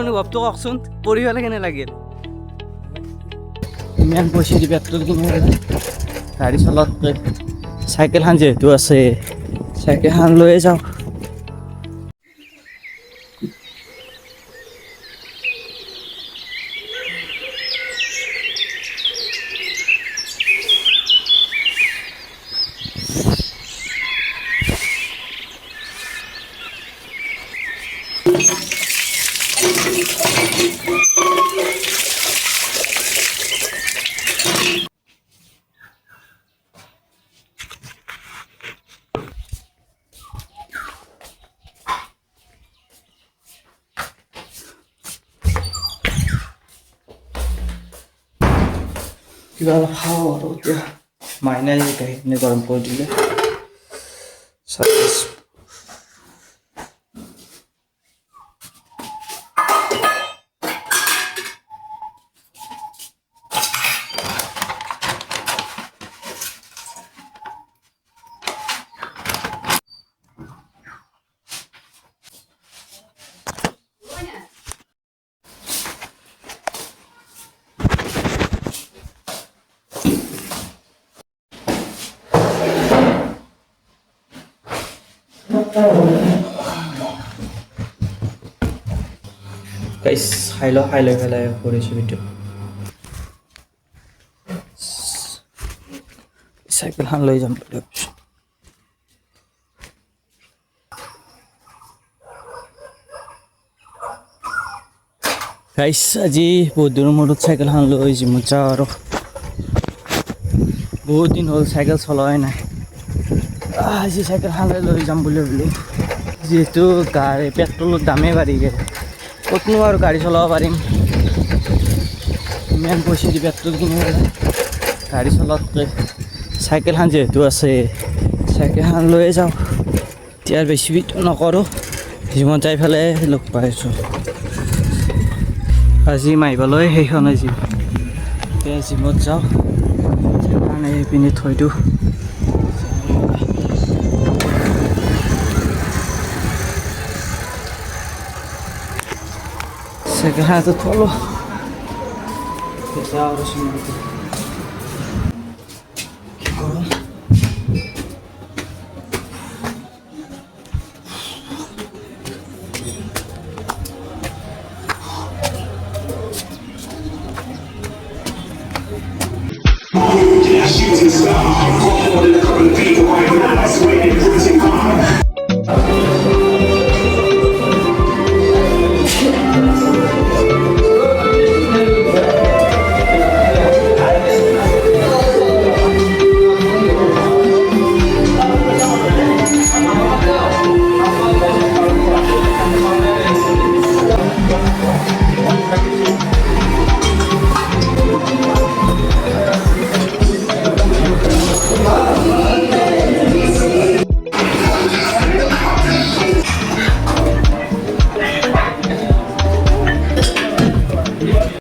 অনুভৱটো কওকচোন পঢ়ি পেলাই কেনে লাগিল ইমান পইচা দি পেট্ৰল কিনি গাড়ী চলাতকৈ চাইকেলখন যিহেতু আছে চাইকেলখন লৈয়ে যাওঁ কিবা খাওঁ আৰু এতিয়া মাইনাই গাখীৰখিনি গৰম কৰি দিলে গাইছ খাই লৈ পেলাই কৰিছোঁ ভিডিঅ' চাইকেলখন লৈ যাম বুলি ভাবিছোঁ গাইছ আজি বহুত দিনৰ মূৰত চাইকেলখন লৈ জিমত যাওঁ আৰু বহুত দিন হ'ল চাইকেল চলোৱাই নাই আজি চাইকেলখন লৈ যাম বুলি ভাবিলোঁ যিহেতু গাড়ী পেট্ৰলৰ দামেই বাঢ়ি গ'ল ক'তনো আৰু গাড়ী চলাব পাৰিম ইমান পইচা দি পেট্ৰল কিনি গাড়ী চলাতকৈ চাইকেলখন যিহেতু আছে চাইকেলখন লৈয়ে যাওঁ এতিয়া বেছি ভিডিঅ' নকৰোঁ জিমত যাই পেলাই লগ পাইছোঁ আজি মাৰিবলৈ সেইখনে জিম এতিয়া জিমত যাওঁ সেইকাৰণে এইপিনে থৈ দিওঁ চাইকেলখনটো থ'লোঁ যাওঁ আৰু চিমতে কি কৰোঁ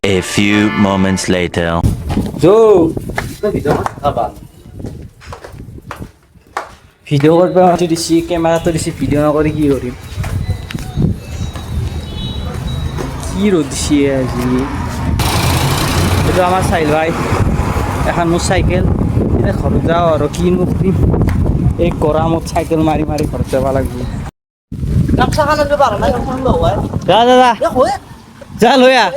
A few moments later. Video' কৰিব দিছি কেমেৰাটো দিছি ভিডিঅ' নকৰি কি কৰিম কি ৰ'দ দিছে আজি এইটো আমাৰ চাইল ভাই এখন মোৰ চাইকেল এতিয়া ঘৰত যাওঁ আৰু কিনো কৰিম এই গৰমত চাইকেল মাৰি মাৰি ঘৰত যাব লাগিব যা যা যা যা লৈ আহ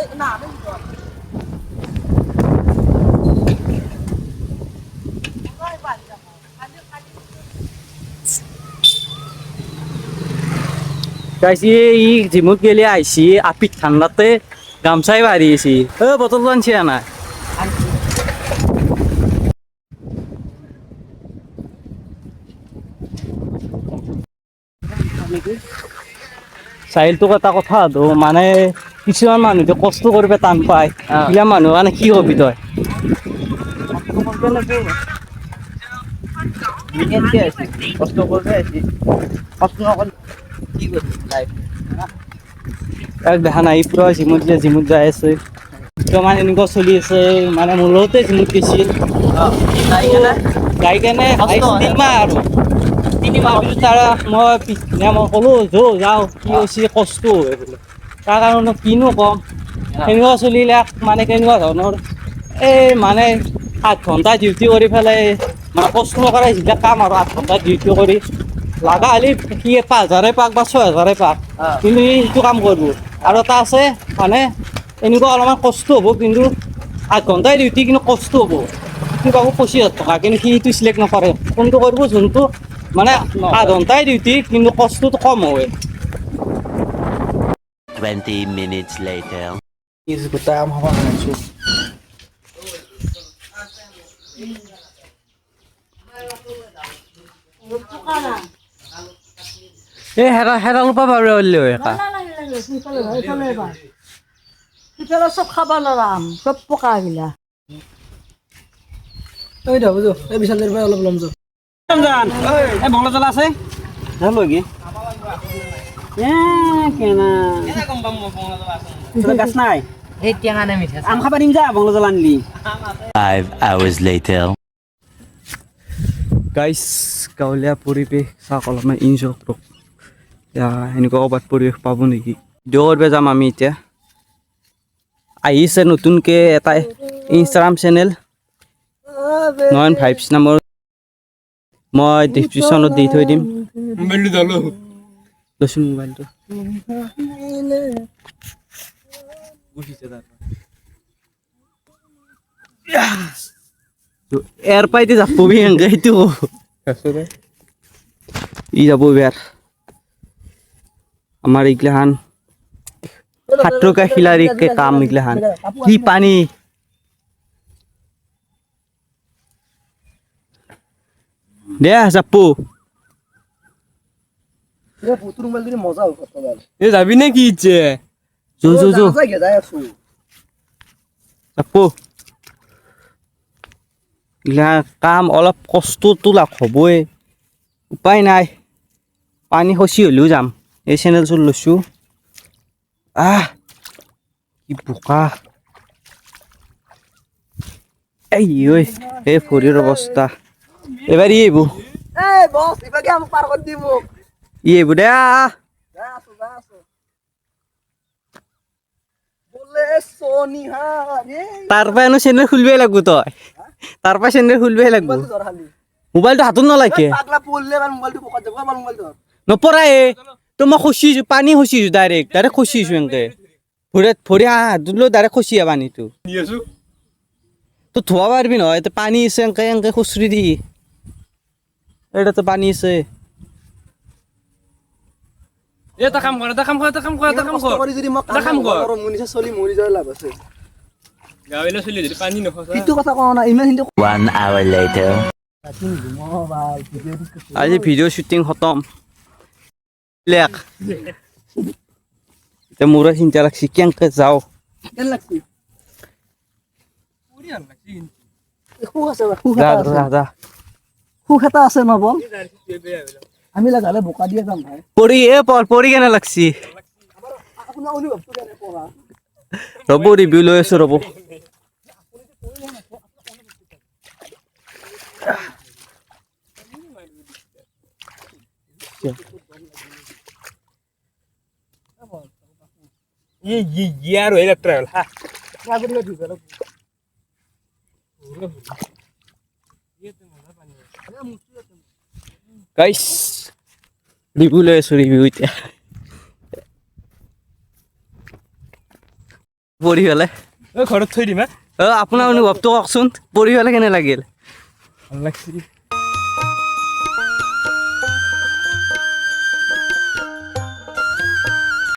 গাইছি ই জিমত গেলে আইছি আপিত ঠাণ্ডাতে গামছাই বাঢ়ি আছি বটল আনছি না চাইলটোক এটা কথা মানে কিছুমান মানুহে কষ্ট কৰিব টান পায় এইবিলাক মানুহ মানে কি কবি তই কষ্ট করবে কষ্ট নকরলে কি করবি লাইফ এক দেখা নাই পুরো জিমত যাই আছে মানে এনেকুৱা চলি আছে মানে মোৰ লগতে জিমত গৈছিল গাই কেনে তিনিমাহ আৰু 3 মাহ পিছত মই ক'লো যাওঁ কি হৈছে কষ্ট হয় বোলে তাৰ কাৰণে কিনো কম কেনেকুৱা চলিলাক মানে কেনেকুৱা ধৰণৰ এই মানে 8 ঘণ্টা ডিউটি কৰি পেলাই মানে কষ্ট কৰা যিবিলাক কাম আৰু 8 ঘণ্টা ডিউটি কৰি লাগা হ'লে সি 5,000 পাক বা 6,000 পাক কিন্তু সি সেইটো কাম কৰিব আৰু এটা আছে মানে এনেকুৱা অলপমান কষ্ট হ'ব কিন্তু 8 ঘণ্টাই ডিউটি কিন্তু কষ্ট হ'ব সি পাব 25,000 টকা কিন্তু সি সেইটো চিলেক্ট নকৰে কোনটো কৰিব যোনটো মানে 8 ঘণ্টাই ডিউটি কিন্তু কষ্টটো কম হয় 20 minutes later. গোটাই আম খাব আনিছোঁ এই হেৰা লুপা পাব হ'লে সিফালে চব খাব নোৱাৰাম চব পকা গিলা এই দে বুজো এই বিশালৰ পৰা অলপ ল'ম যা এই বংলা জ্বলা আছে যাবগৈ গাছ নাই এই টেঙা নে মিঠা আম খাব দিম যা বংলা জ্বলা আনলি 5 hours later. গাইছ গাঁৱলীয়া পৰিৱেশ চাওক অলপমান ইনজয় কৰক এনেকুৱা ক'ৰবাত পৰিৱেশ পাব নেকি ভিডিঅ' কৰিব যাম আমি এতিয়া আহিছে নতুনকৈ এটা ইনষ্টাগ্ৰাম চেনেল নয়ন ভাইবছ নামৰ মই ডিছক্ৰিপশ্যনত দি থৈ দিম লৈছোঁ মোবাইলটো এয়াৰ পাইতে যাবি এনেকৈ সেইটো ই যাব এবাৰ আমাৰ এইগিলাখান সাতৰকা খিলাৰী কাম এইগিলাখান কি পানী দে যাপো তোৰ মোবাইল যদি মজা হ'ব এ যাবি নে কি ইচ্ছে যাই আছো যাপো এইগিলা কাম অলপ কষ্টটো লাভ হ'বই উপায় নাই পানী খচি হ'লেও যাম এই চেনেলটো লৈছোঁ কি বোকা এই ভৰিৰ অৱস্থা এবাৰ ই আহিব এই বস ইবাগে আমাক পাৰ কৰি দিব ই আহিব দে যা আছো বোলে সোনিহা ৰে তাৰ পৰা এনো চেনেল খুলিবই লাগব তই তাৰ পৰা চেনেল খুলিবই লাগব ধৰ খালি মোবাইলটো হাতত নলাইকে পাগলা পড়লে আৰ মোবাইলটো পকাত যাব আমাৰ মোবাইল ধৰ নপৰাই তো মই খচিছোঁ পানী খচিছোঁ ডাইৰেক্ট খচিছোঁ এনেকৈ ভৰি হাতত লৈ ডাইৰেক্ট খচি পানীটো তো ধোৱা পাৰিবি নহয় এতিয়া পানী আছে এনেকৈ খুচৰি দি এটাতো পানী আছে কষ্ট কৰি যদি মই কাম কৰো মুনিছে চলি মৰি যায় লাভ আছে সেইটো কথা কোৱা নাই ইমান হিন্দু 1 hour later. আজি ভিডিঅ' শ্বুটিং খতম লেখ এতিয়া মোৰো চিন্তা লাগছি কেনেকৈ যাওঁ কেন লাগছি সুখ এটা আছে ন বল আমি লাগালে বোকা দিয়ে যাম ভাই পৰি কেনে লাগছি আপোনাৰ অনুভৱটো কেনে পঢ়া ৰ'ব ৰিভিউ লৈ আছোঁ ৰ'ব গাইছ ৰিভিউ লৈ আছোঁ ৰিভিউ এতিয়া পঢ়ি পেলাই ঘৰত থৈ দিম আপোনাৰ অনুভৱটো কওকচোন পঢ়ি পেলাই কেনে লাগিল ভাল লাগছে